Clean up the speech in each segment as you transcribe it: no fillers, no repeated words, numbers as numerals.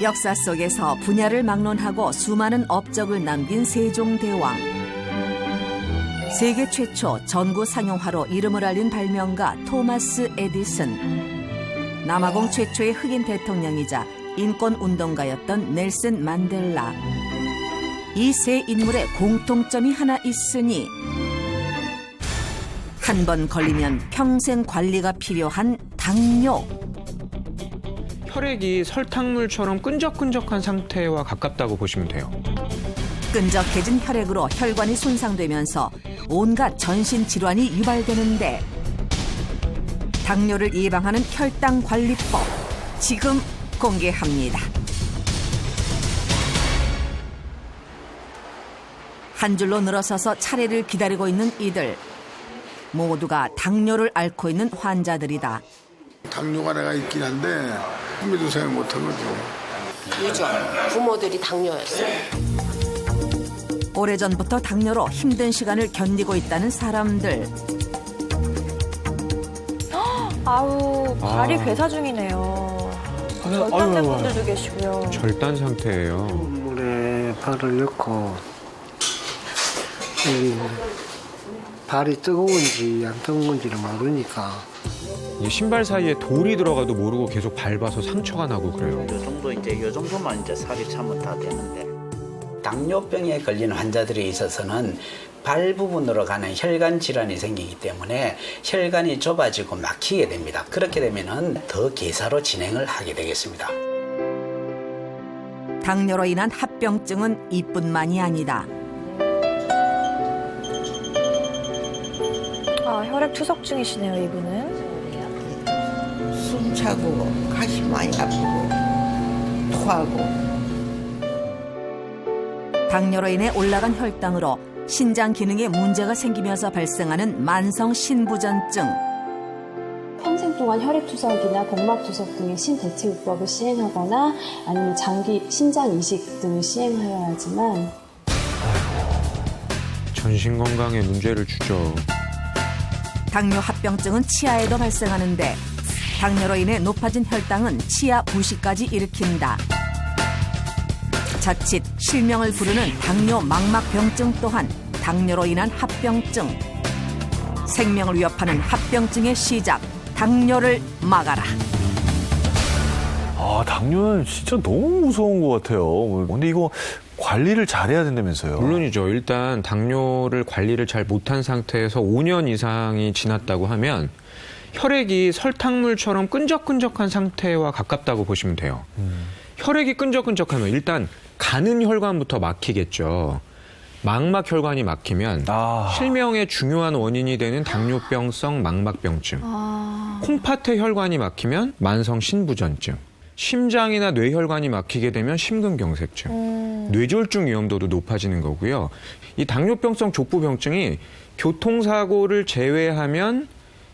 역사 속에서 분야를 막론하고 수많은 업적을 남긴 세종대왕. 세계 최초 전구 상용화로 이름을 알린 발명가 토마스 에디슨. 남아공 최초의 흑인 대통령이자 인권운동가였던 넬슨 만델라. 이 세 인물의 공통점이 하나 있으니 한 번 걸리면 평생 관리가 필요한 당뇨. 혈액이 설탕물처럼 끈적끈적한 상태와 가깝다고 보시면 돼요. 끈적해진 혈액으로 혈관이 손상되면서 온갖 전신 질환이 유발되는데 당뇨를 예방하는 혈당 관리법 지금 공개합니다. 한 줄로 늘어서서 차례를 기다리고 있는 이들 모두가 당뇨를 앓고 있는 환자들이다. 당뇨가 내가 있긴 한데 꿈에도 생각 못한 거죠. 유전, 부모들이 당뇨였어요. 오래전부터 당뇨로 힘든 시간을 견디고 있다는 사람들. 아우, 발이 괴사 중이네요. 절단된 분들도 계시고요. 절단 상태예요. 물에 발을 넣고 발이 뜨거운지 안 뜨거운 건지를 모르니까 이 신발 사이에 돌이 들어가도 모르고 계속 밟아서 상처가 나고 그래요. 요 정도만 이제 살이 차면 다 되는데. 당뇨병에 걸린 환자들에 있어서는 발 부분으로 가는 혈관 질환이 생기기 때문에 혈관이 좁아지고 막히게 됩니다. 그렇게 되면은 더 괴사로 진행을 하게 되겠습니다. 당뇨로 인한 합병증은 이뿐만이 아니다. 아, 혈액 투석 중이시네요, 이분은. 숨 차고 가시 많이 아프고 토하고. 당뇨로 인해 올라간 혈당으로 신장 기능에 문제가 생기면서 발생하는 만성 신부전증. 평생 동안 혈액투석이나 복막투석 등의 신대체요법을 시행하거나 아니면 장기 신장 이식 등을 시행하여야지만 전신 건강에 문제를 주죠. 당뇨 합병증은 치아에도 발생하는데 당뇨로 인해 높아진 혈당은 치아 부식까지 일으킨다. 자칫 실명을 부르는 당뇨 망막병증 또한 당뇨로 인한 합병증. 생명을 위협하는 합병증의 시작, 당뇨를 막아라. 아, 당뇨는 진짜 너무 무서운 것 같아요. 근데 이거 관리를 잘해야 된다면서요? 물론이죠. 일단 당뇨를 관리를 잘 못한 상태에서 5년 이상이 지났다고 하면 혈액이 설탕물처럼 끈적끈적한 상태와 가깝다고 보시면 돼요. 혈액이 끈적끈적하면 일단 가는 혈관부터 막히겠죠. 망막 혈관이 막히면 실명의 중요한 원인이 되는 당뇨병성 망막병증, 콩팥의 혈관이 막히면 만성 신부전증, 심장이나 뇌혈관이 막히게 되면 심근경색증, 뇌졸중 위험도도 높아지는 거고요. 이 당뇨병성 족부병증이 교통사고를 제외하면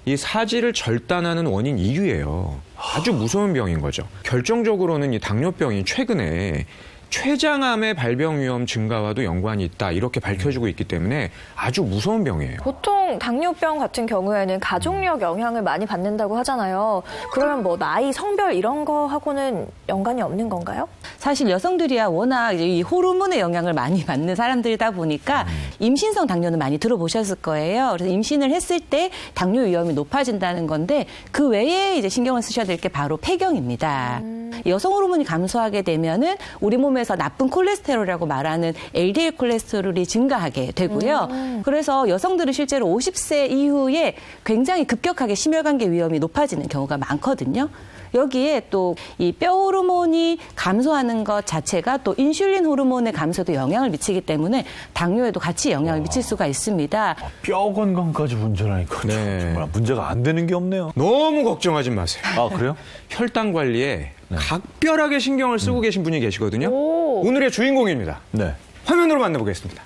이 사지를 절단하는 원인 2위예요. 아주 무서운 병인 거죠. 결정적으로는 이 당뇨병이 최근에 췌장암의 발병 위험 증가와도 연관이 있다 이렇게 밝혀지고 있기 때문에 아주 무서운 병이에요. 보통 당뇨병 같은 경우에는 가족력 영향을 많이 받는다고 하잖아요. 그러면 뭐 나이, 성별 이런 거하고는 연관이 없는 건가요? 사실 여성들이야 워낙 이 호르몬의 영향을 많이 받는 사람들이다 보니까 임신성 당뇨는 많이 들어보셨을 거예요. 그래서 임신을 했을 때 당뇨 위험이 높아진다는 건데 그 외에 이제 신경을 쓰셔야 될 게 바로 폐경입니다. 여성 호르몬이 감소하게 되면은 우리 몸에서 나쁜 콜레스테롤이라고 말하는 LDL 콜레스테롤이 증가하게 되고요. 그래서 여성들은 실제로 50세 이후에 굉장히 급격하게 심혈관계 위험이 높아지는 경우가 많거든요. 여기에 또 이 뼈 호르몬이 감소하는 것 자체가 또 인슐린 호르몬의 감소도 영향을 미치기 때문에 당뇨에도 같이 영향을 미칠 수가 있습니다. 뼈 건강까지 문제라니까 정말 문제가 안 되는 게 없네요. 너무 걱정하지 마세요. 아, 그래요? 혈당 관리에 각별하게 신경을 쓰고 계신 분이 계시거든요. 오늘의 주인공입니다. 네. 화면으로 만나보겠습니다.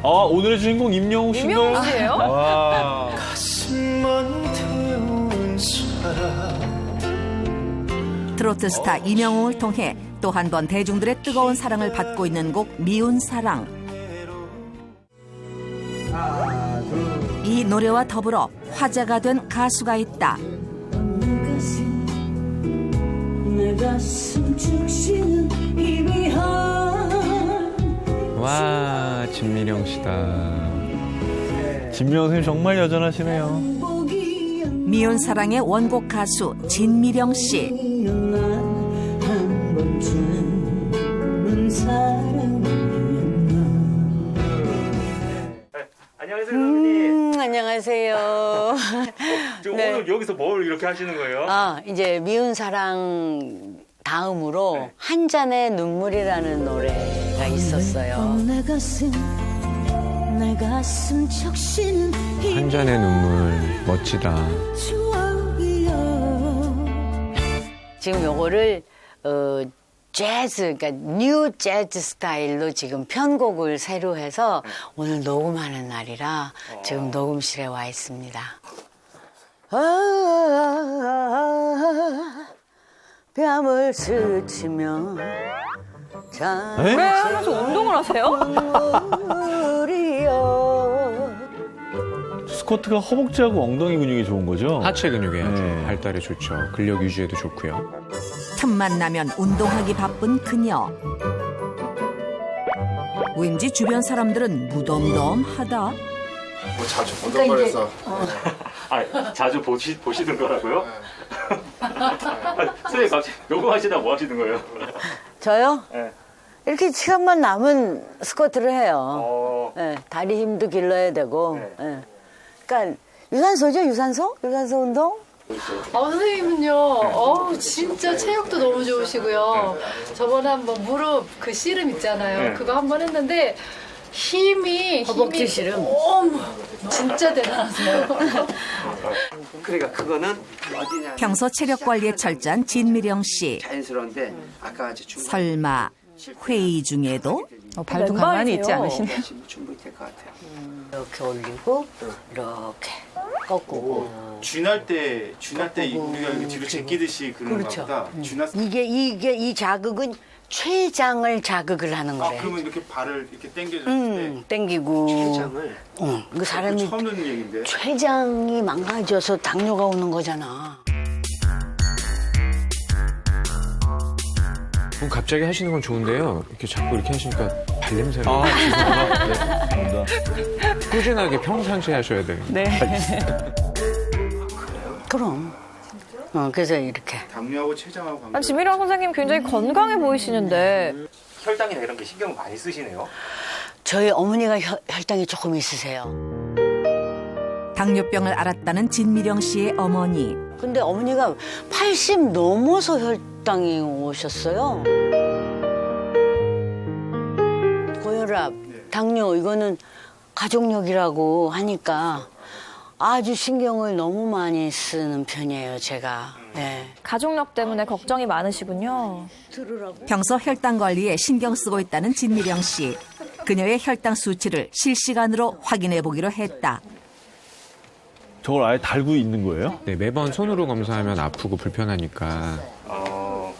아, 오늘의 주인공 임영웅 씨인가요? 임영웅 씨예요? 와. 트로트 스타 임영웅을 통해 또 한 번 대중들의 뜨거운 사랑을 받고 있는 곡 미운 사랑. 이 노래와 더불어 화제가 된 가수가 있다. 와, 진미령 씨다. 진미령 선생님 정말 여전하시네요. 미운 사랑의 원곡 가수 진미령 씨. 안녕하세요, 선생님. 안녕하세요. 지금 네. 오늘 여기서 뭘 이렇게 하시는 거예요? 이제 미운 사랑 다음으로 한 잔의 눈물이라는 노래가 있었어요. 한 잔의 눈물 멋지다. 지금 요거를 재즈, 그러니까 뉴 재즈 스타일로 지금 편곡을 새로 해서 오늘 녹음하는 날이라 지금 녹음실에 와 있습니다. 뺨을 스치며 왜 하면서 운동을 하세요? 스쿼트가 허벅지하고 엉덩이 근육이 좋은 거죠? 하체 근육에 네. 발달에 좋죠. 근력 유지에도 좋고요. 틈만 나면 운동하기 바쁜 그녀. 왠지 주변 사람들은 무덤덤하다. 뭐 자주 보던 거라서. 자주 보시는 거라고요? 선생님 갑자기 녹음하시다 뭐 하시는 거예요? 저요? 네. 이렇게 시간만 남은 스쿼트를 해요. 네, 다리 힘도 길러야 되고. 네. 그러니까 유산소죠, 유산소? 유산소 운동? 선생님은요, 진짜 체력도 너무 좋으시고요. 저번에 한번 무릎 그 씨름 있잖아요. 네. 그거 한번 했는데 힘이 허벅지 씨름. 어머, 진짜 대단하세요. 그러니까 그거는 어디냐? 평소 체력 관리에 철저한 진미령 씨. 자연스러운데 아까 아주 설마 회의 중에도? 발도 가만히 있지 않으시네요. 충분히 될 것 같아요. 이렇게 올리고 이렇게 꺾고. 쥐날 때 우리가 이렇게 뒤로 제끼듯이 그런 그렇죠. 거보다 쥐날 이게 이 자극은 췌장을 자극을 하는 거래. 그러면 이렇게 발을 이렇게 당겨줄 때 당기고. 췌장을? 그 사람이 처음 듣는 얘기인데. 췌장이 망가져서 당뇨가 오는 거잖아. 갑자기 하시는 건 좋은데요. 이렇게 자꾸 이렇게 하시니까 발냄새가. 죄송합니다. 꾸준하게 평상시에 하셔야 돼요. 네. 그럼. 그래서 이렇게. 당뇨하고 췌장하고 관계. 진미령 선생님 굉장히 건강해 보이시는데. 혈당이나 이런 게 신경 많이 쓰시네요. 저희 어머니가 혈당이 조금 있으세요. 당뇨병을 알았다는 진미령 씨의 어머니. 근데 어머니가 80 넘어서 혈당이 오셨어요. 고혈압, 당뇨 이거는 가족력이라고 하니까 아주 신경을 너무 많이 쓰는 편이에요, 제가. 네. 가족력 때문에 걱정이 많으시군요. 평소 혈당 관리에 신경 쓰고 있다는 진미령 씨. 그녀의 혈당 수치를 실시간으로 확인해 보기로 했다. 저걸 아예 달고 있는 거예요? 네, 매번 손으로 검사하면 아프고 불편하니까.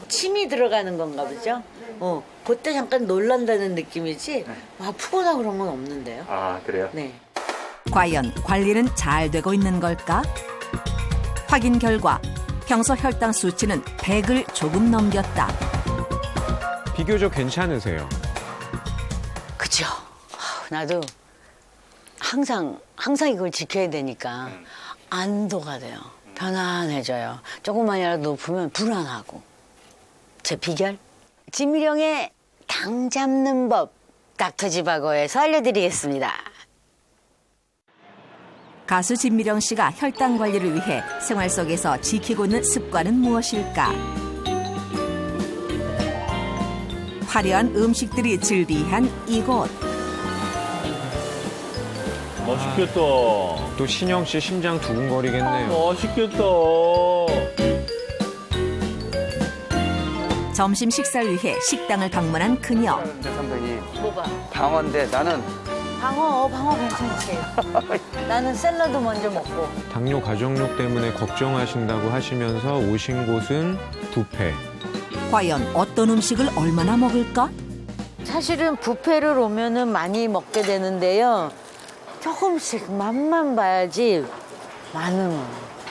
침이 들어가는 건가 보죠? 그때 잠깐 놀란다는 느낌이지 아프거나 그런 건 없는데요. 그래요? 네. 과연 관리는 잘 되고 있는 걸까? 확인 결과 평소 혈당 수치는 100을 조금 넘겼다. 비교적 괜찮으세요. 그죠. 나도 항상 이걸 지켜야 되니까 안도가 돼요. 편안해져요. 조금만이라도 높으면 불안하고. 제 비결? 진미령의 당 잡는 법 닥터지바고에서 알려드리겠습니다. 가수 진미령 씨가 혈당 관리를 위해 생활 속에서 지키고 있는 습관은 무엇일까? 화려한 음식들이 즐비한 이곳. 맛있겠다. 또 신영 씨 심장 두근거리겠네요. 맛있겠다. 점심 식사를 위해 식당을 방문한 그녀. 선배님. 뭐가? 방어인데 나는 방어 괜찮지. 나는 샐러드 먼저 먹고. 당뇨 가족력 때문에 걱정하신다고 하시면서 오신 곳은 뷔페. 과연 어떤 음식을 얼마나 먹을까? 사실은 뷔페를 오면은 많이 먹게 되는데요. 조금씩 맛만 봐야지 많으면.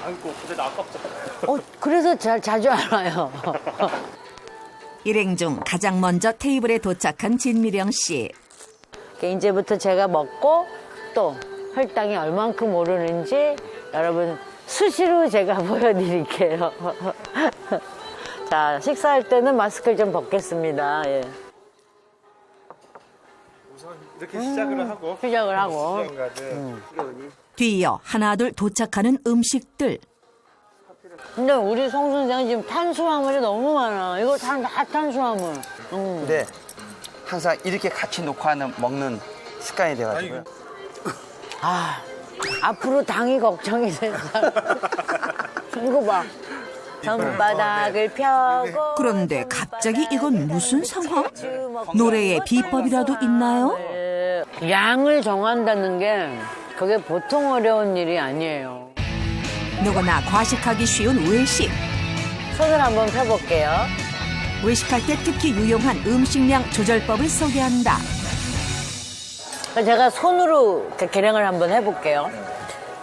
아이고, 근데 나 아깝다. 그래서 자주 안 와요. 일행 중 가장 먼저 테이블에 도착한 진미령 씨. 이제부터 제가 먹고 또 혈당이 얼만큼 오르는지 여러분 수시로 제가 보여드릴게요. 자, 식사할 때는 마스크를 좀 벗겠습니다. 예. 우선 이렇게 시작을 하고. 뒤이어 하나둘 도착하는 음식들. 근데 우리 송 선생은 지금 탄수화물이 너무 많아. 이거 다 탄수화물. 근데 항상 이렇게 같이 놓고 먹는 습관이 돼가지고요. 앞으로 당이 걱정이 된다. 이거 봐. 손바닥을 펴고. 그런데 갑자기 이건 무슨 상황? 노래에 비법이라도 있나요? 양을 정한다는 게 그게 보통 어려운 일이 아니에요. 누구나 과식하기 쉬운 외식. 손을 한번 펴볼게요. 외식할 때 특히 유용한 음식량 조절법을 소개한다. 제가 손으로 계량을 한번 해볼게요.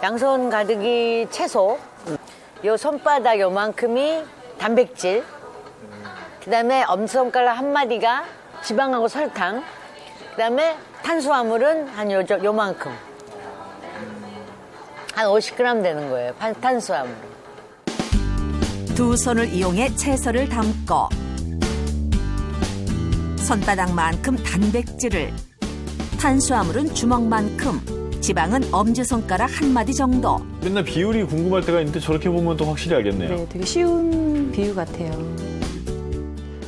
양손 가득이 채소, 요 손바닥 요만큼이 단백질, 그다음에 엄지손가락 한 마디가 지방하고 설탕, 그다음에 탄수화물은 한 요만큼. 한 50g 되는 거예요, 탄수화물. 두 손을 이용해 채소를 담고 손바닥만큼 단백질을, 탄수화물은 주먹만큼, 지방은 엄지손가락 한 마디 정도. 맨날 비율이 궁금할 때가 있는데 저렇게 보면 또 확실히 알겠네요. 네, 되게 쉬운 비유 같아요.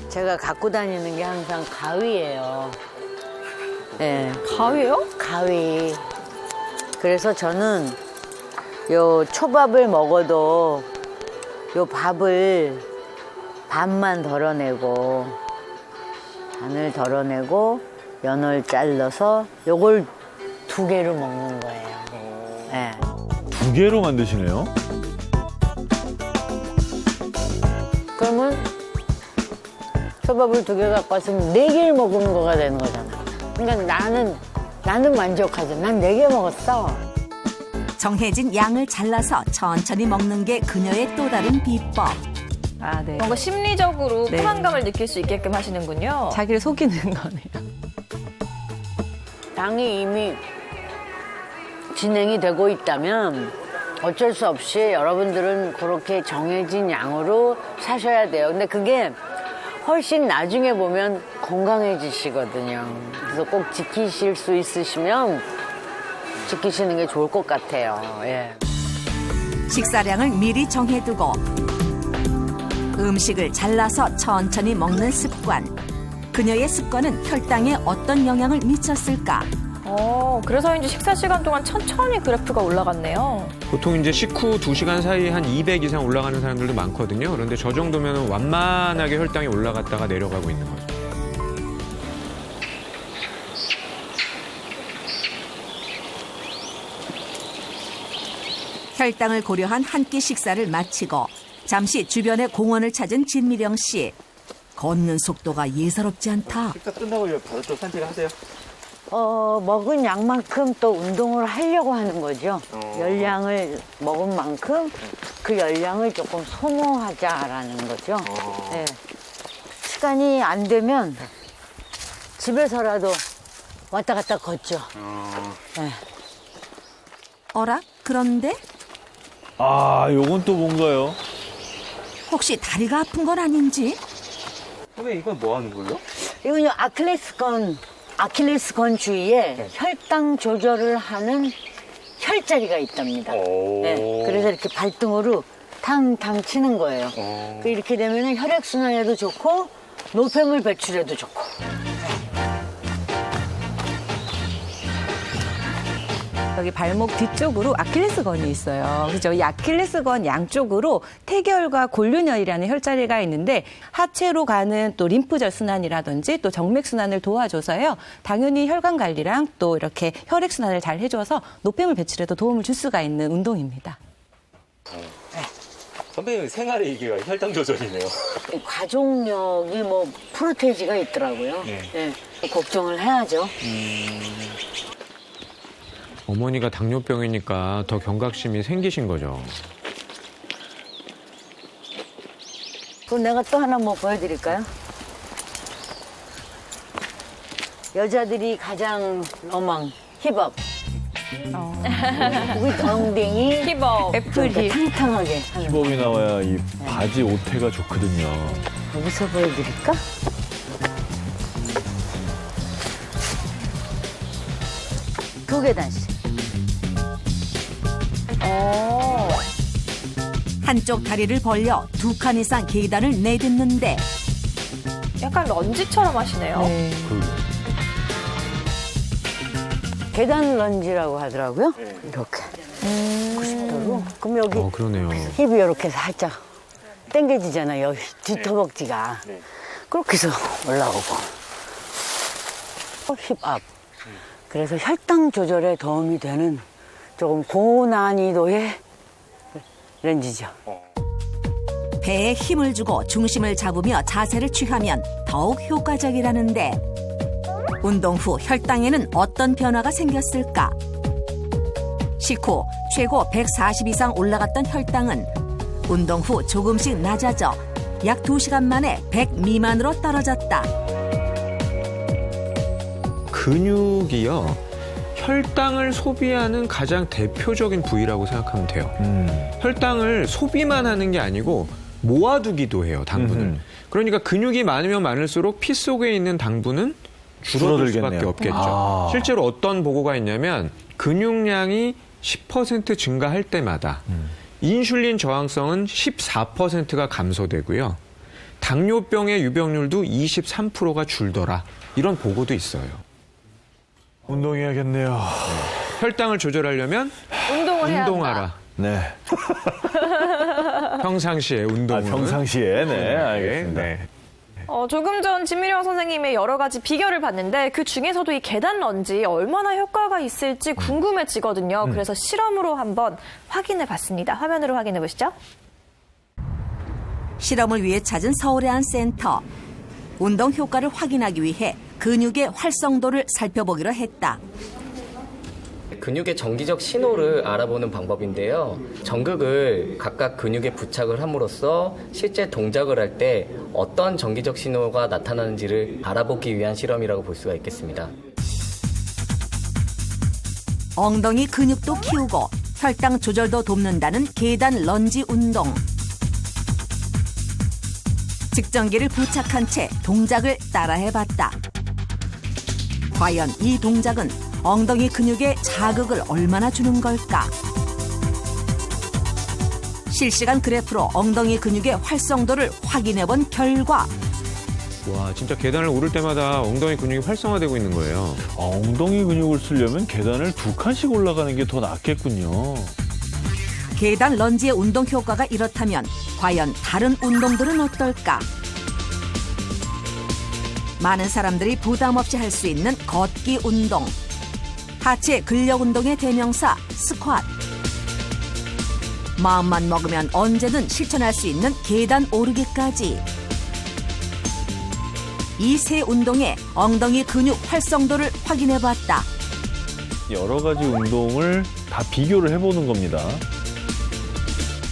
제가 갖고 다니는 게 항상 가위예요. 네. 가위요? 가위. 그래서 저는 요 초밥을 먹어도 요 밥을 반만 덜어내고, 반을 덜어내고 연을 잘라서 요걸 2개로 먹는 거예요. 네. 2개로 만드시네요? 그러면 초밥을 2개 갖고 왔으면 4개를 먹은 거가 되는 거잖아. 그러니까 나는 만족하죠. 난 4개 먹었어. 정해진 양을 잘라서 천천히 먹는 게 그녀의 또 다른 비법. 아, 네. 뭔가 심리적으로 네. 포만감을 느낄 수 있게끔 하시는군요. 자기를 속이는 거네요. 당이 이미 진행이 되고 있다면 어쩔 수 없이 여러분들은 그렇게 정해진 양으로 사셔야 돼요. 근데 그게 훨씬 나중에 보면 건강해지시거든요. 그래서 꼭 지키실 수 있으시면 지키시는 게 좋을 것 같아요. 예. 식사량을 미리 정해두고 음식을 잘라서 천천히 먹는 습관. 그녀의 습관은 혈당에 어떤 영향을 미쳤을까? 그래서인지 식사 시간 동안 천천히 그래프가 올라갔네요. 보통 이제 식후 2시간 사이에 한 200 이상 올라가는 사람들도 많거든요. 그런데 저 정도면 완만하게 혈당이 올라갔다가 내려가고 있는 거죠. 혈당을 고려한 한 끼 식사를 마치고 잠시 주변의 공원을 찾은 진미령 씨. 걷는 속도가 예사롭지 않다. 식사 끝나고 바로 또 산책을 하세요? 먹은 양만큼 또 운동을 하려고 하는 거죠. 열량을 먹은 만큼 그 열량을 조금 소모하자라는 거죠. 네. 시간이 안 되면 집에서라도 왔다 갔다 걷죠. 네. 어라? 그런데 요건 또 뭔가요? 혹시 다리가 아픈 건 아닌지? 선배님 이건 뭐 하는 거예요? 이건요, 아킬레스건 주위에 혈당 조절을 하는 혈자리가 있답니다. 네, 그래서 이렇게 발등으로 탕탕 치는 거예요. 이렇게 되면 혈액순환에도 좋고 노폐물 배출에도 좋고. 여기 발목 뒤쪽으로 아킬레스건이 있어요. 그죠? 이 아킬레스건 양쪽으로 태결과 골륜혈이라는 혈자리가 있는데 하체로 가는 또 림프절 순환이라든지 또 정맥 순환을 도와줘서요. 당연히 혈관 관리랑 또 이렇게 혈액 순환을 잘 해줘서 노폐물 배출에도 도움을 줄 수가 있는 운동입니다. 선배님 생활의 이게 혈당 조절이네요. 가족력이 뭐 프로테이지가 있더라고요. 네. 걱정을 해야죠. 어머니가 당뇨병이니까 더 경각심이 생기신 거죠. 그럼 내가 또 하나 뭐 보여드릴까요? 여자들이 가장 로망 힙업. 우리 엉덩이 힙업. 애플이 탕탕하게 하는 거. 힙업이 나와야 이 바지 옷태가 좋거든요. 여기서 보여드릴까? 두 계단씩. 한쪽 다리를 벌려 2칸 이상 계단을 내딛는데 약간 런지처럼 하시네요. 계단 런지라고 하더라고요. 이렇게 90도로. 그럼 여기 그러네요. 힙이 이렇게 살짝 당겨지잖아요. 여기 뒤터벅지가. 그렇게 해서 올라오고. 힙업. 그래서 혈당 조절에 도움이 되는 조금 고난이도의 렌즈죠. 배에 힘을 주고 중심을 잡으며 자세를 취하면 더욱 효과적이라는데 운동 후 혈당에는 어떤 변화가 생겼을까? 식후 최고 140 이상 올라갔던 혈당은 운동 후 조금씩 낮아져 약 2시간 만에 100 미만으로 떨어졌다. 근육이요. 혈당을 소비하는 가장 대표적인 부위라고 생각하면 돼요. 혈당을 소비만 하는 게 아니고 모아두기도 해요, 당분을. 그러니까 근육이 많으면 많을수록 피 속에 있는 당분은 줄어들 수밖에 없겠죠. 실제로 어떤 보고가 있냐면 근육량이 10% 증가할 때마다 인슐린 저항성은 14%가 감소되고요. 당뇨병의 유병률도 23%가 줄더라. 이런 보고도 있어요. 운동해야겠네요. 혈당을 조절하려면 운동을 해야 운동하라. 네. 평상시에 운동을. 평상시에, 네, 알겠습니다. 네. 조금 전 진미령 선생님의 여러 가지 비결을 봤는데 그 중에서도 이 계단 런지 얼마나 효과가 있을지 궁금해지거든요. 그래서 실험으로 한번 확인해 봤습니다. 화면으로 확인해 보시죠. 실험을 위해 찾은 서울의 한 센터. 운동 효과를 확인하기 위해 근육의 활성도를 살펴보기로 했다. 근육의 정기적 신호를 알아보는 방법인데요. 전극을 각각 근육에 부착을 함으로써 실제 동작을 할 때 어떤 정기적 신호가 나타나는지를 알아보기 위한 실험이라고 볼 수가 있겠습니다. 엉덩이 근육도 키우고 혈당 조절도 돕는다는 계단 런지 운동. 측정기를 부착한 채 동작을 따라해봤다. 과연 이 동작은 엉덩이 근육에 자극을 얼마나 주는 걸까? 실시간 그래프로 엉덩이 근육의 활성도를 확인해본 결과 와, 진짜 계단을 오를 때마다 엉덩이 근육이 활성화되고 있는 거예요. 엉덩이 근육을 쓰려면 계단을 2칸씩 올라가는 게 더 낫겠군요. 계단 런지의 운동 효과가 이렇다면 과연 다른 운동들은 어떨까? 많은 사람들이 부담 없이 할 수 있는 걷기 운동. 하체 근력 운동의 대명사 스쿼트. 마음만 먹으면 언제든 실천할 수 있는 계단 오르기까지. 이 세 운동의 엉덩이 근육 활성도를 확인해봤다. 여러 가지 운동을 다 비교를 해보는 겁니다.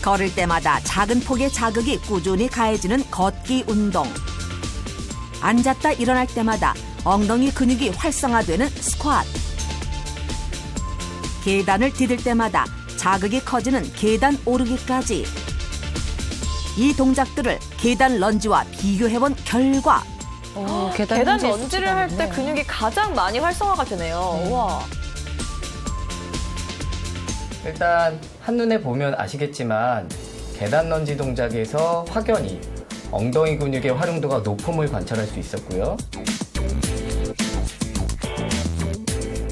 걸을 때마다 작은 폭의 자극이 꾸준히 가해지는 걷기 운동. 앉았다 일어날 때마다 엉덩이 근육이 활성화되는 스쿼트. 계단을 디딜 때마다 자극이 커지는 계단 오르기까지. 이 동작들을 계단 런지와 비교해본 결과 계단 런지를 할 때 근육이 가장 많이 활성화가 되네요. 우와. 일단 한눈에 보면 아시겠지만 계단 런지 동작에서 확연히 엉덩이 근육의 활용도가 높음을 관찰할 수 있었고요.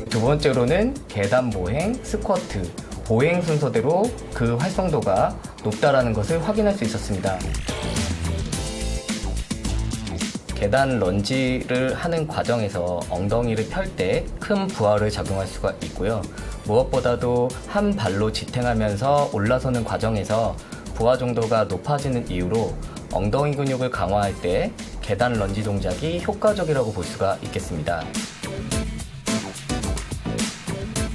두 번째로는 계단 보행, 스쿼트, 보행 순서대로 그 활성도가 높다라는 것을 확인할 수 있었습니다. 계단 런지를 하는 과정에서 엉덩이를 펼 때 큰 부하를 작용할 수가 있고요. 무엇보다도 한 발로 지탱하면서 올라서는 과정에서 부하 정도가 높아지는 이유로 엉덩이 근육을 강화할 때 계단 런지 동작이 효과적이라고 볼 수가 있겠습니다.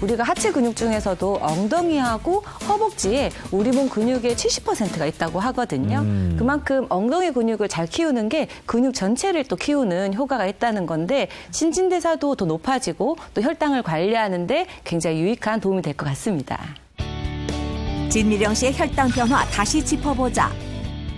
우리가 하체 근육 중에서도 엉덩이하고 허벅지에 우리 몸 근육의 70%가 있다고 하거든요. 그만큼 엉덩이 근육을 잘 키우는 게 근육 전체를 또 키우는 효과가 있다는 건데 신진대사도 더 높아지고 또 혈당을 관리하는데 굉장히 유익한 도움이 될 것 같습니다. 진미령 씨의 혈당 변화 다시 짚어보자.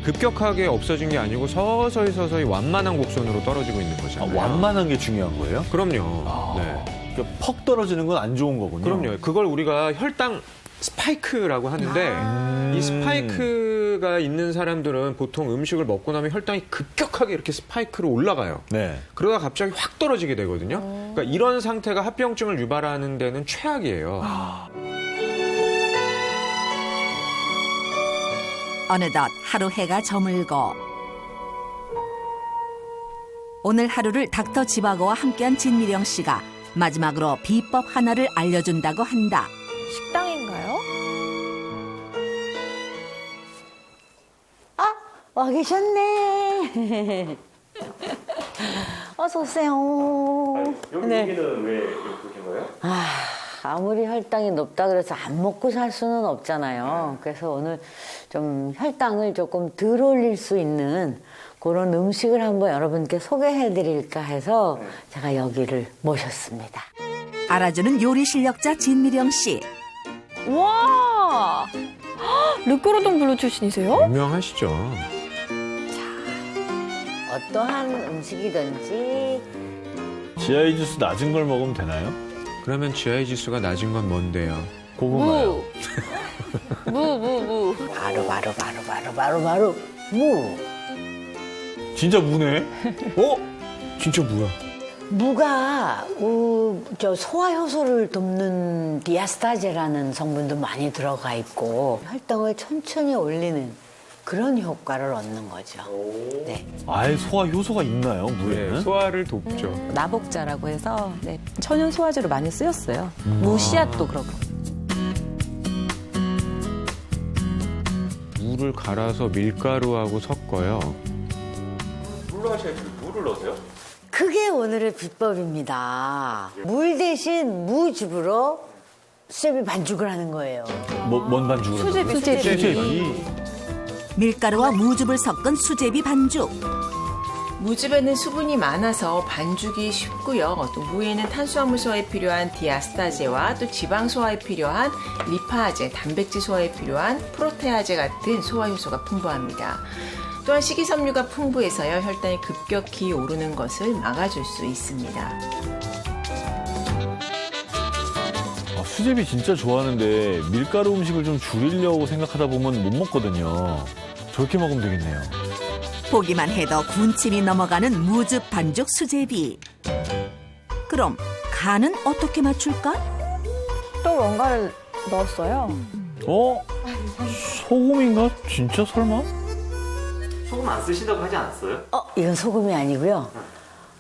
급격하게 없어진 게 아니고 서서히 완만한 곡선으로 떨어지고 있는 거잖아요. 완만한 게 중요한 거예요? 그럼요. 네. 그러니까 퍽 떨어지는 건 안 좋은 거군요. 그럼요. 그걸 우리가 혈당 스파이크라고 하는데 이 스파이크가 있는 사람들은 보통 음식을 먹고 나면 혈당이 급격하게 이렇게 스파이크로 올라가요. 네. 그러다 갑자기 확 떨어지게 되거든요. 그러니까 이런 상태가 합병증을 유발하는 데는 최악이에요. 어느덧 하루 해가 저물고 오늘 하루를 닥터 지바고와 함께한 진미령 씨가 마지막으로 비법 하나를 알려준다고 한다. 식당인가요? 와 계셨네. 어서 오세요. 여기는 왜 여기 계신 거예요? 아무리 혈당이 높다 그래서 안 먹고 살 수는 없잖아요. 그래서 오늘 좀 혈당을 조금 덜 올릴 수 있는 그런 음식을 한번 여러분께 소개해드릴까 해서 제가 여기를 모셨습니다. 알아주는 요리 실력자 진미령 씨. 와, 르꼬르동 블루 출신이세요? 유명하시죠. 어떠한 음식이든지 GI 지수 낮은 걸 먹으면 되나요? 그러면 GI 지수가 낮은 건 뭔데요? 고구마요. 무. 바로 무. 진짜 무네? 진짜 무야. 무가 저 소화 효소를 돕는 디아스타제라는 성분도 많이 들어가 있고 혈당을 천천히 올리는 그런 효과를 얻는 거죠. 네. 아예 소화 효소가 있나요, 무에는? 네, 소화를 돕죠. 나복자라고 해서 천연 소화제로 많이 쓰였어요. 무 씨앗도 그렇고. 물을 갈아서 밀가루하고 섞어요. 물로 하셔야지. 물을 넣으세요? 그게 오늘의 비법입니다. 물 대신 무즙으로 수제비 반죽을 하는 거예요. 뭔 반죽을? 수제비. 밀가루와 무즙을 섞은 수제비 반죽. 무즙에는 수분이 많아서 반죽이 쉽고요. 또 무에는 탄수화물 소화에 필요한 디아스타제와 또 지방 소화에 필요한 리파제, 단백질 소화에 필요한 프로테아제 같은 소화 효소가 풍부합니다. 또한 식이섬유가 풍부해서요. 혈당이 급격히 오르는 것을 막아줄 수 있습니다. 수제비 진짜 좋아하는데 밀가루 음식을 좀 줄이려고 생각하다 보면 못 먹거든요. 저렇게 먹으면 되겠네요. 보기만 해도 군침이 넘어가는 무즙 반죽 수제비. 그럼 간은 어떻게 맞출까? 또 뭔가를 넣었어요. 소금인가? 진짜 설마? 소금 안 쓰신다고 하지 않았어요? 이건 소금이 아니고요.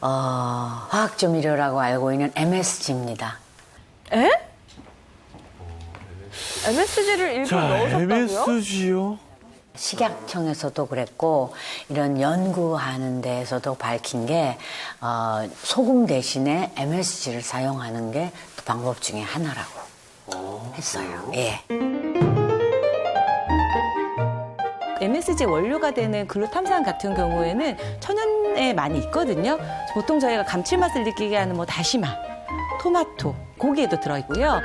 화학조미료라고 알고 있는 MSG입니다. 에? MSG를 일부러 넣으셨다고요? MSG요? 식약청에서도 그랬고 이런 연구하는 데에서도 밝힌 게 소금 대신에 MSG를 사용하는 게 또 방법 중에 하나라고 했어요. 예. MSG 원료가 되는 글루탐산 같은 경우에는 천연에 많이 있거든요. 보통 저희가 감칠맛을 느끼게 하는 다시마, 토마토, 고기에도 들어있고요.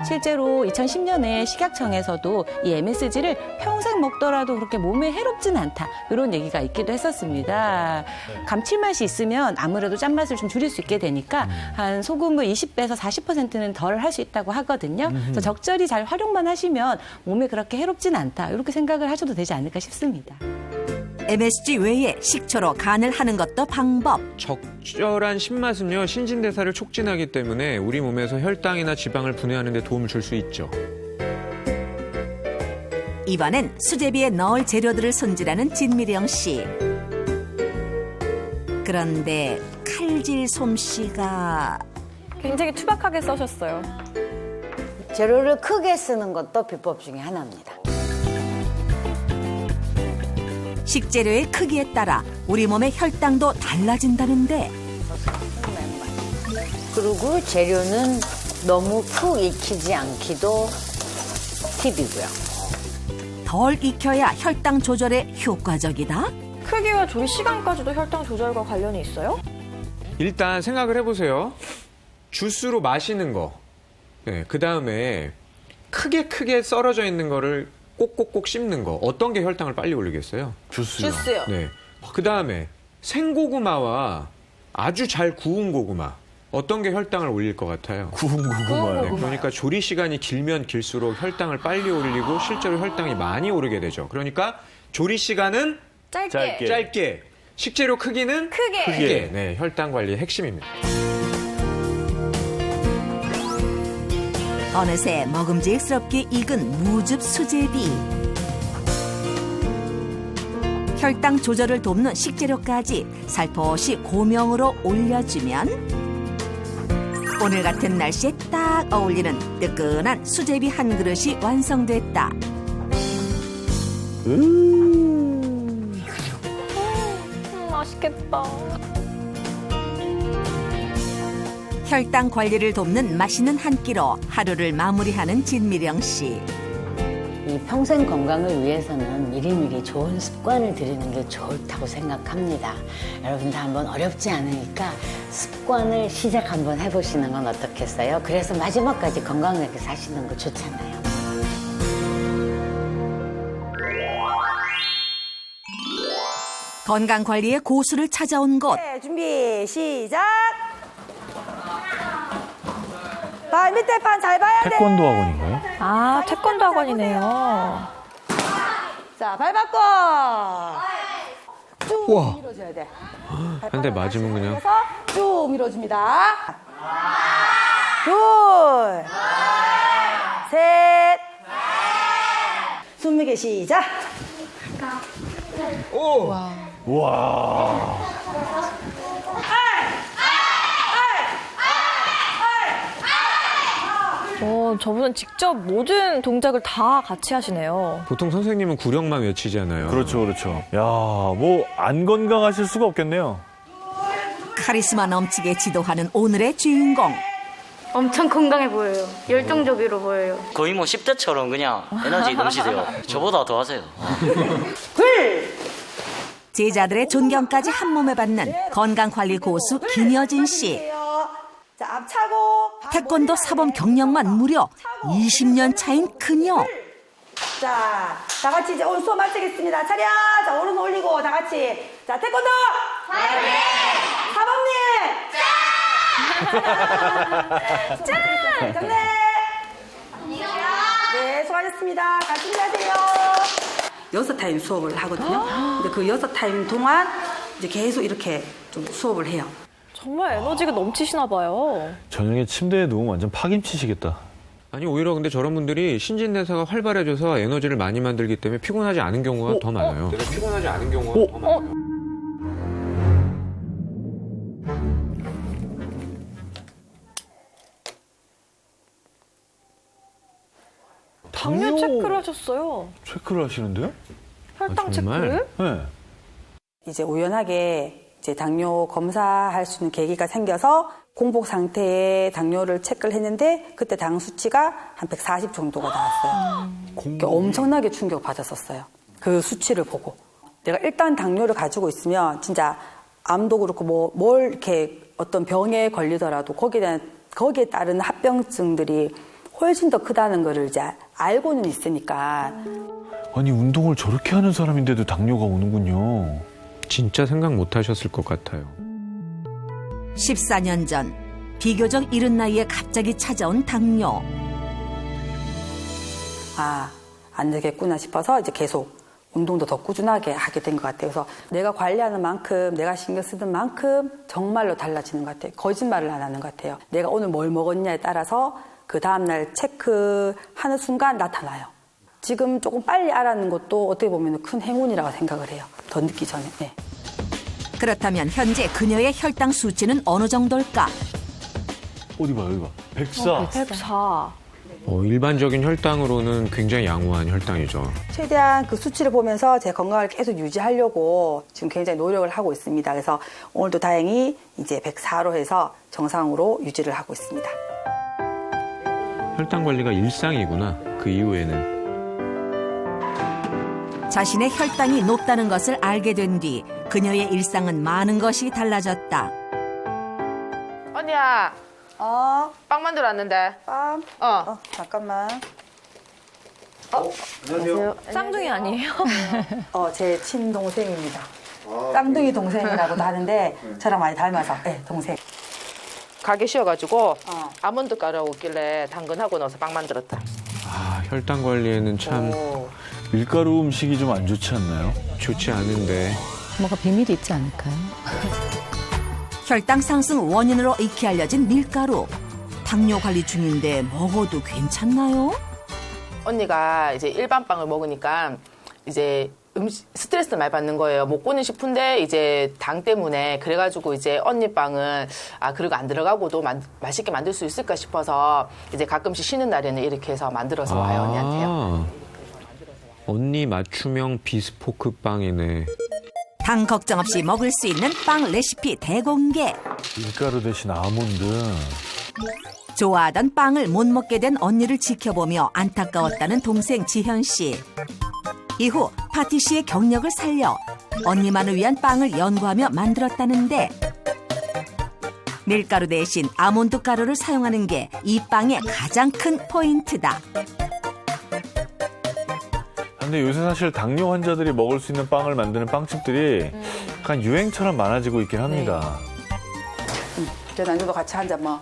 실제로 2010년에 식약청에서도 이 MSG를 평생 먹더라도 그렇게 몸에 해롭진 않다. 이런 얘기가 있기도 했었습니다. 감칠맛이 있으면 아무래도 짠맛을 좀 줄일 수 있게 되니까 한 소금을 20배에서 40%는 덜 할 수 있다고 하거든요. 그래서 적절히 잘 활용만 하시면 몸에 그렇게 해롭진 않다. 이렇게 생각을 하셔도 되지 않을까 싶습니다. MSG 외에 식초로 간을 하는 것도 방법. 적절한 신맛은요, 신진대사를 촉진하기 때문에 우리 몸에서 혈당이나 지방을 분해하는 데 도움을 줄 수 있죠. 이번엔 수제비에 넣을 재료들을 손질하는 진미령 씨. 그런데 칼질 솜씨가 굉장히 투박하게 써셨어요. 재료를 크게 쓰는 것도 비법 중에 하나입니다. 식재료의 크기에 따라 우리 몸의 혈당도 달라진다는데 그리고 재료는 너무 푹 익히지 않기도 팁이고요. 덜 익혀야 혈당 조절에 효과적이다. 크기와 조리 시간까지도 혈당 조절과 관련이 있어요? 일단 생각을 해보세요. 주스로 마시는 거. 네, 그 다음에 크게 썰어져 있는 거를 꼭꼭꼭 씹는 거. 어떤 게 혈당을 빨리 올리겠어요? 주스요. 주스요. 네. 그 다음에 생고구마와 아주 잘 구운 고구마. 어떤 게 혈당을 올릴 것 같아요? 구운 고구마요. 네, 그러니까 조리 시간이 길면 길수록 혈당을 빨리 올리고 실제로 혈당이 많이 오르게 되죠. 그러니까 조리 시간은 짧게. 식재료 크기는 크게. 네, 혈당 관리의 핵심입니다. 어느새 먹음직스럽게 익은 무즙 수제비. 혈당 조절을 돕는 식재료까지 살포시 고명으로 올려주면 오늘 같은 날씨에 딱 어울리는 뜨끈한 수제비 한 그릇이 완성됐다. 맛있겠다. 혈당 관리를 돕는 맛있는 한 끼로 하루를 마무리하는 진미령 씨. 이 평생 건강을 위해서는 미리미리 좋은 습관을 들이는 게 좋다고 생각합니다. 여러분도 한번 어렵지 않으니까 습관을 시작 한번 해보시는 건 어떻겠어요? 그래서 마지막까지 건강하게 사시는 거 좋잖아요. 건강관리의 고수를 찾아온 곳. 네, 준비 시작. 발 밑에 판 잘 봐야 돼. 태권도 학원인가요? 아, 태권도 학원이네요. 자, 발 바꿔. 쭉 우와. 밀어줘야 돼. 한 대 맞으면 그냥. 그래서 쭉 밀어줍니다. 둘, 셋, 20개 시작. 오. 와. 저분은 직접 모든 동작을 다 같이 하시네요. 보통 선생님은 구령만 외치잖아요. 그렇죠. 야, 뭐 안 건강하실 수가 없겠네요. 카리스마 넘치게 지도하는 오늘의 주인공. 엄청 건강해 보여요. 열정적으로 보여요. 거의 뭐 10대처럼 그냥 에너지 넘치세요. 저보다 더 하세요. 제자들의 존경까지 한 몸에 받는 건강관리 고수 김여진 씨. 자, 앞 차고. 태권도 사범 경력만 무려 20년 차인 그녀. 자, 다 같이 이제 오늘 수업 마치겠습니다. 차렷. 자, 오른손 올리고 다 같이. 자, 태권도. 화이팅! 사범님. 짠! 정례. 네, 수고하셨습니다. 같이 준비하세요. 6타임 수업을 하거든요. 근데 그 6타임 동안 이제 계속 이렇게 좀 수업을 해요. 정말 에너지가 넘치시나 봐요. 저녁에 침대에 누우면 완전 파김치시겠다. 아니 오히려 근데 저런 분들이 신진대사가 활발해져서 에너지를 많이 만들기 때문에 피곤하지 않은 경우가 더 많아요. 내가 피곤하지 않은 경우가 더 많아요. 당뇨 체크를 하셨어요. 체크를 하시는데요? 혈당 체크를? 네. 이제 우연하게 이제 당뇨 검사할 수 있는 계기가 생겨서 공복 상태에 당뇨를 체크를 했는데 그때 당 수치가 한 140 정도가 나왔어요. 그러니까 엄청나게 충격받았었어요. 그 수치를 보고. 내가 일단 당뇨를 가지고 있으면 진짜 암도 그렇고 뭘 이렇게 어떤 병에 걸리더라도 거기에 따른 합병증들이 훨씬 더 크다는 거를 이제 알고는 있으니까. 아니 운동을 저렇게 하는 사람인데도 당뇨가 오는군요. 진짜 생각 못 하셨을 것 같아요. 14년 전 비교적 이른 나이에 갑자기 찾아온 당뇨. 아, 안 되겠구나 싶어서 이제 계속 운동도 더 꾸준하게 하게 된 것 같아요. 그래서 내가 관리하는 만큼, 내가 신경 쓰는 만큼 정말로 달라지는 것 같아요. 거짓말을 안 하는 것 같아요. 내가 오늘 뭘 먹었냐에 따라서 그 다음날 체크하는 순간 나타나요. 지금 조금 빨리 알아는 것도 어떻게 보면 큰 행운이라고 생각을 해요. 더 늦기 전에. 네. 그렇다면 현재 그녀의 혈당 수치는 어느 정도일까? 어디 봐, 104. 104. 일반적인 혈당으로는 굉장히 양호한 혈당이죠. 최대한 그 수치를 보면서 제 건강을 계속 유지하려고 지금 굉장히 노력을 하고 있습니다. 그래서 오늘도 다행히 이제 104로 해서 정상으로 유지를 하고 있습니다. 혈당 관리가 일상이구나. 그 이후에는. 자신의 혈당이 높다는 것을 알게 된 뒤 그녀의 일상은 많은 것이 달라졌다. 언니야. 빵 만들어 왔는데. 빵? 잠깐만. 안녕하세요. 쌍둥이 아니에요? 제 친동생입니다. 쌍둥이 동생이라고도 하는데 저랑 많이 닮아서 동생. 가게 쉬어가지고 아몬드 가루하고 있길래 당근하고 넣어서 빵 만들었다. 혈당 관리에는 참 밀가루 음식이 좀 안 좋지 않나요? 좋지 않은데. 뭐가 비밀이 있지 않을까요? 혈당 상승 원인으로 익히 알려진 밀가루. 당뇨 관리 중인데 먹어도 괜찮나요? 언니가 이제 일반 빵을 먹으니까 이제 스트레스를 많이 받는 거예요. 먹고는 싶은데 이제 당 때문에 그래가지고 이제 언니 빵은 그리고 안 들어가고도 맛있게 만들 수 있을까 싶어서 이제 가끔씩 쉬는 날에는 이렇게 해서 만들어서 와요 언니한테요. 언니 맞춤형 비스포크 빵이네. 당 걱정 없이 먹을 수 있는 빵 레시피 대공개. 밀가루 대신 아몬드. 좋아하던 빵을 못 먹게 된 언니를 지켜보며 안타까웠다는 동생 지현 씨. 이후 파티시의 경력을 살려 언니만을 위한 빵을 연구하며 만들었다는데 밀가루 대신 아몬드 가루를 사용하는 게 이 빵의 가장 큰 포인트다. 근데 요새 사실 당뇨 환자들이 먹을 수 있는 빵을 만드는 빵집들이 약간 유행처럼 많아지고 있긴 합니다. 저 나중에도 같이 한 잔 뭐.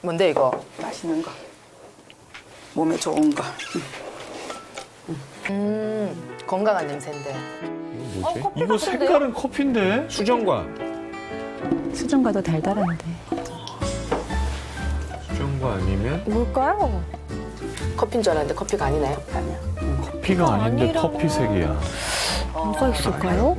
뭔데 이거? 맛있는 거. 몸에 좋은 거. 건강한 냄새인데. 뭐지? 이거 색깔은 커피인데? 수정과. 수정과도 달달한데. 수정과 아니면? 뭘까요? 커피인 줄 알았는데 커피가 아니네요. 아니야. 커피가 아닌데 커피색이야. 뭐가 있을까요?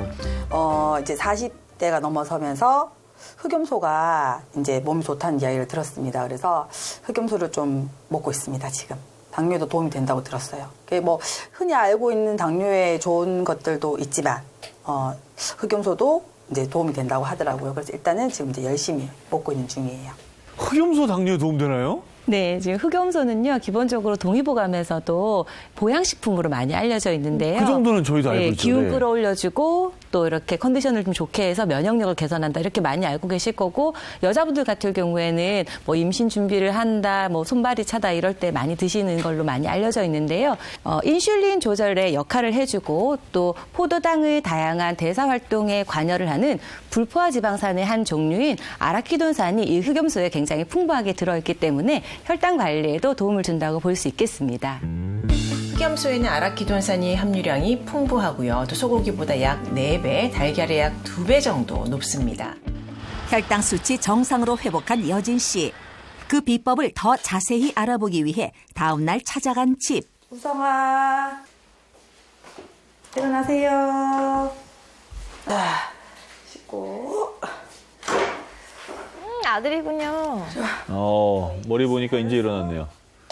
이제 40대가 넘어서면서 흑염소가 이제 몸이 좋다는 이야기를 들었습니다. 그래서 흑염소를 좀 먹고 있습니다, 지금. 당뇨에도 도움이 된다고 들었어요. 그게 뭐 흔히 알고 있는 당뇨에 좋은 것들도 있지만 흑염소도 이제 도움이 된다고 하더라고요. 그래서 일단은 지금 이제 열심히 먹고 있는 중이에요. 흑염소 당뇨에 도움되나요? 네, 지금 흑염소는요, 기본적으로 동의보감에서도 보양식품으로 많이 알려져 있는데요. 그 정도는 저희도 알고 있죠. 기운 네. 끌어올려주고 또 이렇게 컨디션을 좀 좋게 해서 면역력을 개선한다 이렇게 많이 알고 계실 거고 여자분들 같은 경우에는 뭐 임신 준비를 한다, 뭐 손발이 차다 이럴 때 많이 드시는 걸로 많이 알려져 있는데요. 인슐린 조절에 역할을 해주고 또 포도당의 다양한 대사 활동에 관여를 하는 불포화 지방산의 한 종류인 아라키돈산이 이 흑염소에 굉장히 풍부하게 들어있기 때문에 혈당 관리에도 도움을 준다고 볼 수 있겠습니다. 흑염소에는 아라키돈산이 함유량이 풍부하고요. 또 소고기보다 약 4배, 달걀의 약 2배 정도 높습니다. 혈당 수치 정상으로 회복한 여진 씨. 그 비법을 더 자세히 알아보기 위해 다음 날 찾아간 집. 우성아, 일어나세요. 씻고. 아들이군요. 머리 보니까 이제 일어났네요.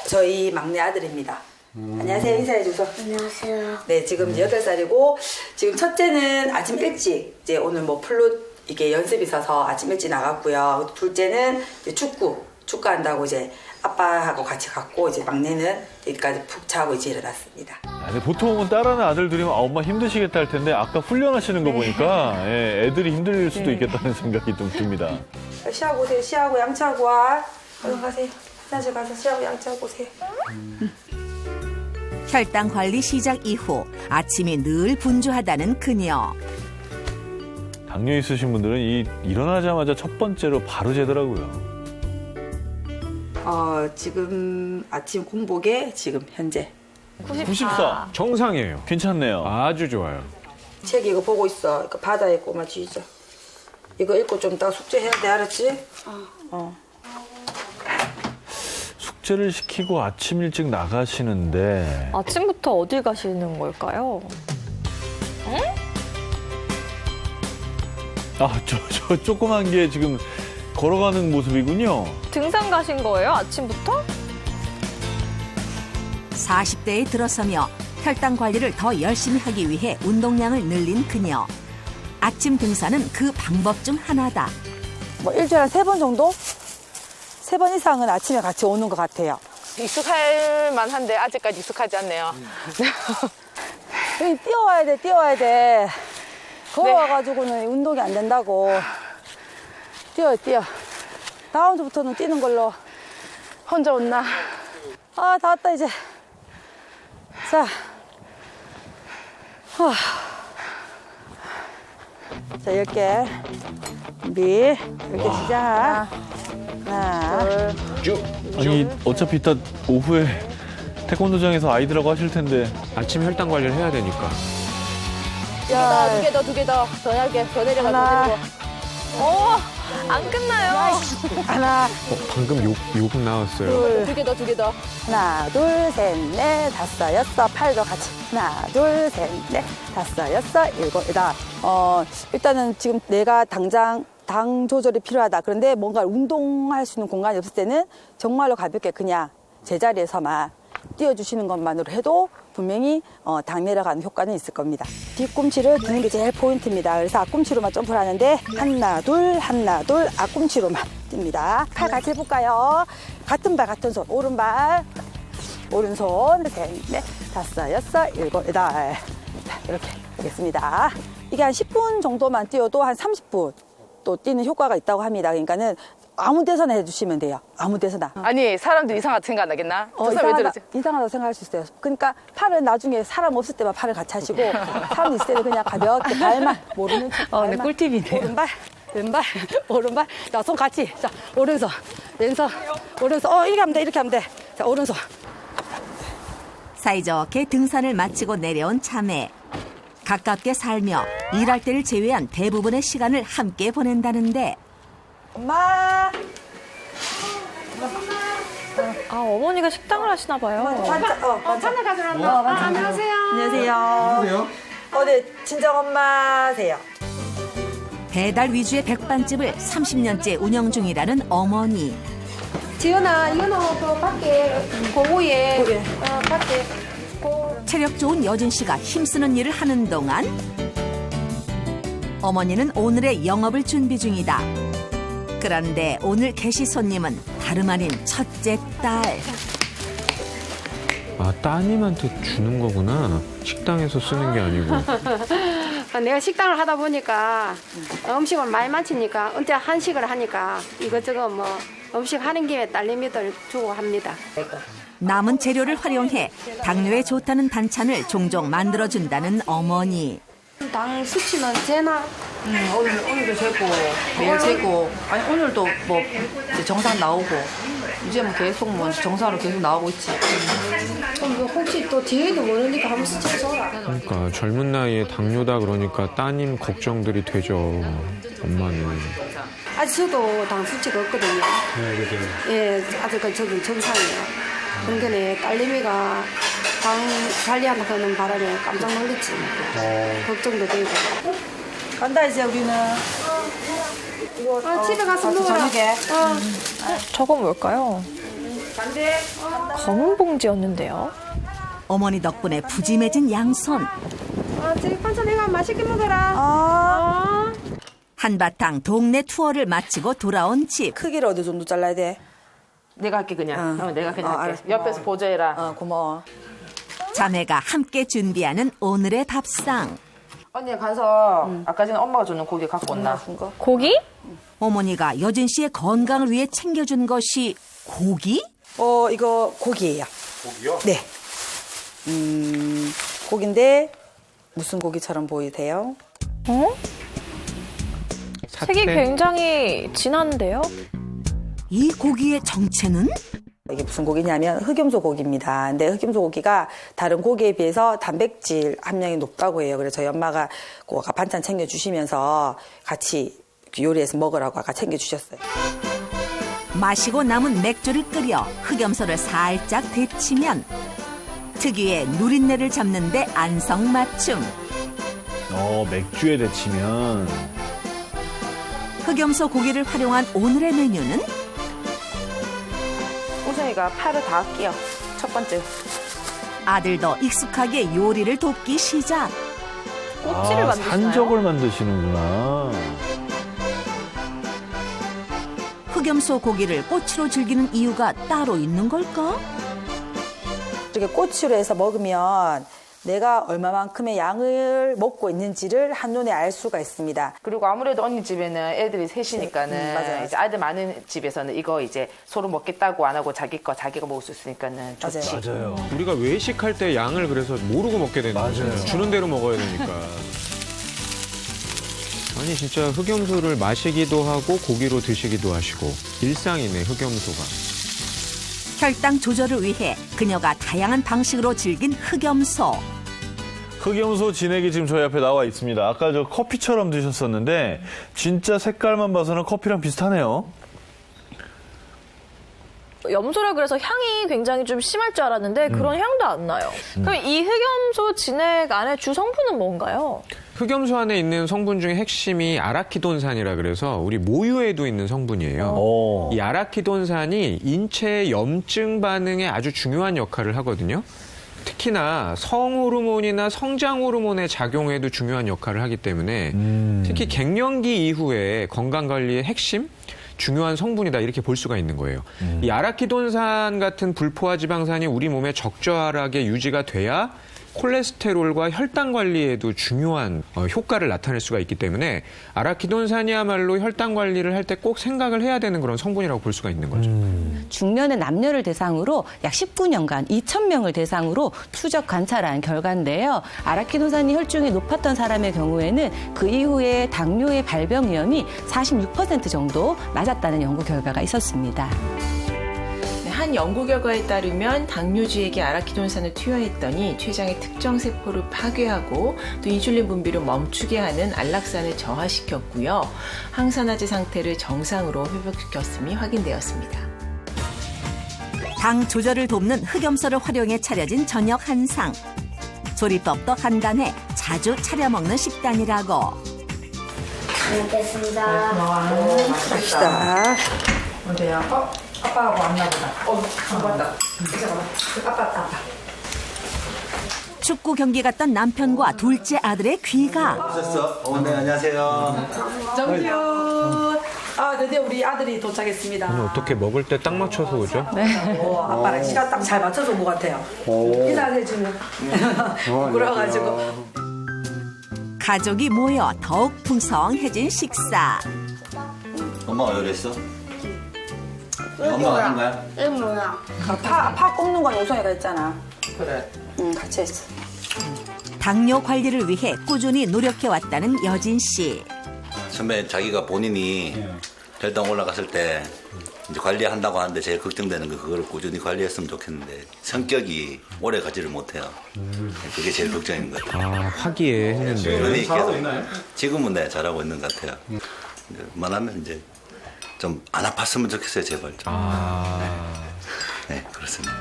저희 막내 아들입니다. 안녕하세요. 인사해 주소. 안녕하세요. 네, 지금 8살이고 지금 첫째는 아침 일찍 이제 오늘 뭐 플룻 이게 연습이 있어서 아침 일찍 나갔고요. 둘째는 이제 축구 한다고 이제 아빠하고 같이 갔고 이제 막내는 여기까지 푹 자고 이제 일어났습니다. 보통은 딸하는 아들들이면 엄마 힘드시겠다 할 텐데 아까 훈련하시는 거 보니까 애들이 힘들 수도 있겠다는 생각이 좀 듭니다. 쉬하고 오세요. 쉬하고 양치하고 와. 얼른 가세요. 화장실 가서 쉬하고 양치하고 오세요. 혈당 관리 시작 이후 아침이 늘 분주하다는 그녀. 당뇨 있으신 분들은 일어나자마자 첫 번째로 바로 재더라고요. 지금 아침 공복에 지금 현재 94. 정상이에요. 괜찮네요. 아주 좋아요. 책 이거 보고 있어. 이거 바다에 꼬마 쥐죠. 이거 읽고 좀 이따가 숙제해야 돼. 알았지? 숙제를 시키고 아침 일찍 나가시는데 아침부터 어딜 가시는 걸까요? 저 조그만 게 지금 걸어가는 모습이군요. 등산 가신 거예요? 아침부터? 40대에 들어서며 혈당 관리를 더 열심히 하기 위해 운동량을 늘린 그녀. 아침 등산은 그 방법 중 하나다. 뭐 일주일에 한 3번 정도? 3번 이상은 아침에 같이 오는 것 같아요. 익숙할 만한데 아직까지 익숙하지 않네요. 여기 뛰어와야 돼. 걸어와가지고는 운동이 안 된다고. 뛰어. 다음 주부터는 뛰는 걸로. 혼자 온나? 아, 다 왔다, 이제. 자. 자, 10개. 준비. 10개 시작. 하나. 아니, 어차피 이따 오후에 태권도장에서 아이들하고 하실 텐데. 아침 혈당 관리를 해야 되니까. 두 개 더. 더 얇게. 더 내려가, 더 내려가. 안 끝나요. 하나. 방금 욕 나왔어요. 두 개 더. 하나, 둘, 셋, 넷, 다섯, 여섯, 팔도 같이. 하나, 둘, 셋, 넷, 다섯, 여섯, 일곱, 여덟. 일단은 지금 내가 당장 당 조절이 필요하다. 그런데 뭔가 운동할 수 있는 공간이 없을 때는 정말로 가볍게 그냥 제자리에서만 뛰어주시는 것만으로 해도 분명히 당 내려가는 효과는 있을 겁니다. 뒤꿈치를 드는 게 제일 포인트입니다. 그래서 앞꿈치로만 점프를 하는데 하나, 둘, 앞꿈치로만 뜁니다. 팔 같이 해볼까요? 같은 발, 같은 손. 오른발, 오른손, 셋, 넷, 다섯, 여섯, 일곱, 여덟. 자, 이렇게 하겠습니다. 이게 한 10분 정도만 뛰어도 한 30분 또 뛰는 효과가 있다고 합니다. 그러니까는 아무 데서나 해주시면 돼요. 아무 데서나. 아니, 사람들 이상하다 생각 안 나겠나? 이상하다고 생각할 수 있어요. 그러니까 팔은 나중에 사람 없을 때만 팔을 같이 하시고 사람 있을 때는 그냥 가볍게 발만 모르는 척. 네, 꿀팁이네요. 오른발, 왼발, 오른발. 자, 손 같이. 자, 오른손, 왼손, 오른손. 이렇게 하면 돼. 자, 오른손. 사이좋게 등산을 마치고 내려온 자매. 가깝게 살며 일할 때를 제외한 대부분의 시간을 함께 보낸다는데 엄마. 어머니가 식당을 하시나 봐요. 반찬 가져왔나? 안녕하세요. 네, 친정 엄마세요. 배달 위주의 백반집을 30년째 운영 중이라는 어머니. 지연아, 이거는 그 밖에 고구에 밖에. 체력 좋은 여진 씨가 힘쓰는 일을 하는 동안 어머니는 오늘의 영업을 준비 중이다. 그런데 오늘 계시 손님은 다름 아닌 첫째 딸. 아, 따님한테 주는 거구나. 식당에서 쓰는 게 아니고. 내가 식당을 하다 보니까 음식을 많이 만치니까 언제 한식을 하니까 이것저것 뭐 음식 하는 김에 딸내미들 주고 합니다. 남은 재료를 활용해 당뇨에 좋다는 반찬을 종종 만들어준다는 어머니. 당 수치는 재나? 오늘도 재고 내일 재고 아니 오늘도 뭐 이제 정상 나오고 이제 뭐 계속 뭐 정상으로 계속 나오고 있지. 그럼 뭐 혹시 또 뒤에도 모르니까 한 번씩 재줘라. 그러니까 젊은 나이에 당뇨다 그러니까 따님 걱정들이 되죠. 엄마는. 아직 저도 당 수치가 없거든요. 네, 그죠. 예, 아직까지 저도 정상이에요. 그러니까 딸내미가 당 관리하는 바람에 깜짝 놀랐지. 걱정도 되고. 간다 이제 우리는. 집에 가서 먹어라. 저녁에. 저건 뭘까요? 검은 봉지였는데요. 어머니 덕분에 푸짐해진 양손. 저기 반찬 내가 맛있게 먹어라. 한바탕 동네 투어를 마치고 돌아온 집. 크기를 어느 정도 잘라야 돼? 내가 할게 그냥. 내가 그냥 할게. 옆에서 보조해라. 고마워. 자매가 함께 준비하는 오늘의 밥상. 언니 가서 아까 전에 엄마가 주는 고기 갖고 온나? 고기? 어머니가 여진 씨의 건강을 위해 챙겨준 것이 고기? 이거 고기예요. 고기요? 네. 고기인데 무슨 고기처럼 보이세요? 색이 굉장히 진한데요? 이 고기의 정체는? 이게 무슨 고기냐면 흑염소 고기입니다. 근데 흑염소 고기가 다른 고기에 비해서 단백질 함량이 높다고 해요. 그래서 저희 엄마가 아까 반찬 챙겨주시면서 같이 요리해서 먹으라고 아까 챙겨주셨어요. 마시고 남은 맥주를 끓여 흑염소를 살짝 데치면 특유의 누린내를 잡는데 안성맞춤. 맥주에 데치면. 흑염소 고기를 활용한 오늘의 메뉴는? 우성이가 팔을 다 끼워. 첫 번째. 아들도 익숙하게 요리를 돕기 시작. 꼬치를 만드시나요? 산적을 만드시는구나. 흑염소 고기를 꼬치로 즐기는 이유가 따로 있는 걸까? 이렇게 꼬치로 해서 먹으면 내가 얼마만큼의 양을 먹고 있는지를 한눈에 알 수가 있습니다. 그리고 아무래도 언니 집에는 애들이 셋이니까는 맞아요. 이제 아들 많은 집에서는 이거 이제 서로 먹겠다고 안 하고 자기가 먹을 수 있으니까는 좋지. 맞아요. 우리가 외식할 때 양을 그래서 모르고 먹게 되는 거죠. 주는 대로 먹어야 되니까. 아니 진짜 흑염소를 마시기도 하고 고기로 드시기도 하시고 일상이네 흑염소가. 혈당 조절을 위해 그녀가 다양한 방식으로 즐긴 흑염소. 흑염소 진액이 지금 저희 앞에 나와 있습니다. 아까 저 커피처럼 드셨었는데 진짜 색깔만 봐서는 커피랑 비슷하네요. 염소라 그래서 향이 굉장히 좀 심할 줄 알았는데 그런 향도 안 나요. 그럼 이 흑염소 진액 안에 주 성분은 뭔가요? 흑염소 안에 있는 성분 중에 핵심이 아라키돈산이라 그래서 우리 모유에도 있는 성분이에요. 이 아라키돈산이 인체의 염증 반응에 아주 중요한 역할을 하거든요. 특히나 성호르몬이나 성장호르몬의 작용에도 중요한 역할을 하기 때문에 특히 갱년기 이후에 건강관리의 핵심? 중요한 성분이다 이렇게 볼 수가 있는 거예요. 이 아라키돈산 같은 불포화 지방산이 우리 몸에 적절하게 유지가 돼야 콜레스테롤과 혈당 관리에도 중요한 효과를 나타낼 수가 있기 때문에 아라키돈산이야말로 혈당 관리를 할 때 꼭 생각을 해야 되는 그런 성분이라고 볼 수가 있는 거죠. 중년의 남녀를 대상으로 약 19년간 2,000명을 대상으로 추적 관찰한 결과인데요. 아라키돈산이 혈중이 높았던 사람의 경우에는 그 이후에 당뇨의 발병 위험이 46% 정도 낮았다는 연구 결과가 있었습니다. 한 연구 결과에 따르면 당뇨주에게 아라키돈산을 투여했더니 췌장의 특정 세포를 파괴하고 또 인슐린 분비를 멈추게 하는 안락산을 저하시켰고요. 항산화제 상태를 정상으로 회복시켰음이 확인되었습니다. 당 조절을 돕는 흑염소를 활용해 차려진 저녁 한상. 조리법도 간단해 자주 차려 먹는 식단이라고. 잘 먹겠습니다. 갑시다. 어때요? 아빠하고 왔나 보다. 맞다. 아빠. 축구 경기 갔던 남편과 둘째 아들의 귀가. 오셨어? 네, 안녕하세요. 정규. 드디어 우리 아들이 도착했습니다. 아니, 어떻게 먹을 때 딱 맞춰서 오죠? 아빠랑 시간 딱 잘 맞춰서 온 것 같아요. 인사해 주면 부러워가지고. 가족이 모여 더욱 풍성해진 식사. 엄마가 요리했어? 엄마가 한 거야? 이거 뭐야? 파 꼽는 건 우성이가 했잖아. 그래. 같이 했어. 당뇨 관리를 위해 꾸준히 노력해왔다는 여진 씨. 선배 자기가 본인이 혈당 올라갔을 때 이제 관리한다고 하는데 제일 걱정되는 거 그거를 꾸준히 관리했으면 좋겠는데 성격이 오래 가지를 못해요. 그게 제일 걱정인 것 같아요. 화기애애했는데. 잘하고 있나요? 지금은 네 잘하고 있는 것 같아요. 웬만하면 이제 좀 안 아팠으면 좋겠어요 제발. 네 그렇습니다.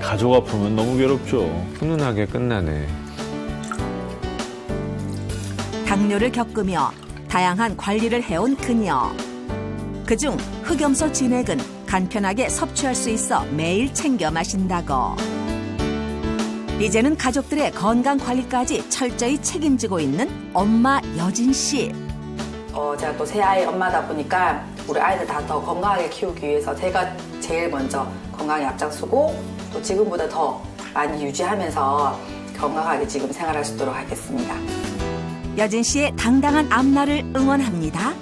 가족 아프면 너무 괴롭죠. 훈훈하게 끝나네. 당뇨를 겪으며 다양한 관리를 해온 그녀. 그중 흑염소 진액은 간편하게 섭취할 수 있어 매일 챙겨 마신다고. 이제는 가족들의 건강 관리까지 철저히 책임지고 있는 엄마 여진 씨. 제가 또 새 아이 엄마다 보니까 우리 아이들 다 더 건강하게 키우기 위해서 제가 제일 먼저 건강에 앞장서고 또 지금보다 더 많이 유지하면서 건강하게 지금 생활할 수 있도록 하겠습니다. 여진 씨의 당당한 앞날을 응원합니다.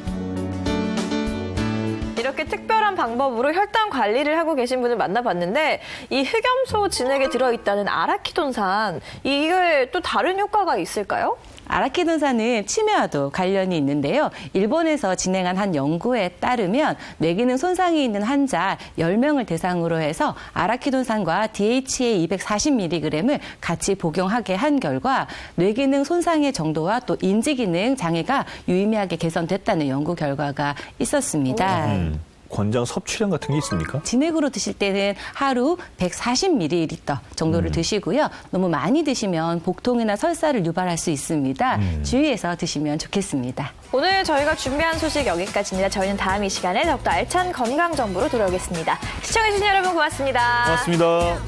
이렇게 특별한 방법으로 혈당 관리를 하고 계신 분을 만나봤는데 이 흑염소 진액에 들어있다는 아라키돈산 이게 또 다른 효과가 있을까요? 아라키돈산은 치매와도 관련이 있는데요. 일본에서 진행한 한 연구에 따르면 뇌기능 손상이 있는 환자 10명을 대상으로 해서 아라키돈산과 DHA 240mg을 같이 복용하게 한 결과 뇌기능 손상의 정도와 또 인지기능 장애가 유의미하게 개선됐다는 연구 결과가 있었습니다. 권장 섭취량 같은 게 있습니까? 진액으로 드실 때는 하루 140ml 정도를 드시고요. 너무 많이 드시면 복통이나 설사를 유발할 수 있습니다. 주의해서 드시면 좋겠습니다. 오늘 저희가 준비한 소식 여기까지입니다. 저희는 다음 이 시간에 더욱더 알찬 건강 정보로 돌아오겠습니다. 시청해주신 여러분 고맙습니다. 고맙습니다.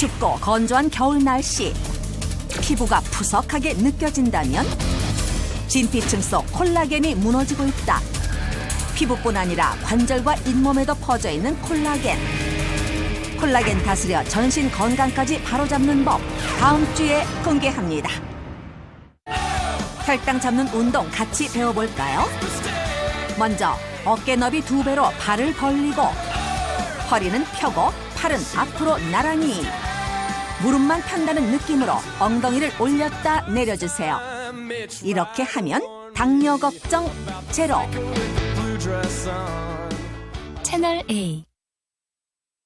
춥고 건조한 겨울 날씨 피부가 푸석하게 느껴진다면 진피층 속 콜라겐이 무너지고 있다. 피부뿐 아니라 관절과 잇몸에도 퍼져 있는 콜라겐. 콜라겐 다스려 전신 건강까지 바로잡는 법 다음 주에 공개합니다. 혈당 잡는 운동 같이 배워볼까요? 먼저 어깨 너비 2배로 발을 벌리고 허리는 펴고 팔은 앞으로 나란히 무릎만 편다는 느낌으로 엉덩이를 올렸다 내려주세요. 이렇게 하면 당뇨 걱정 제로. 채널 A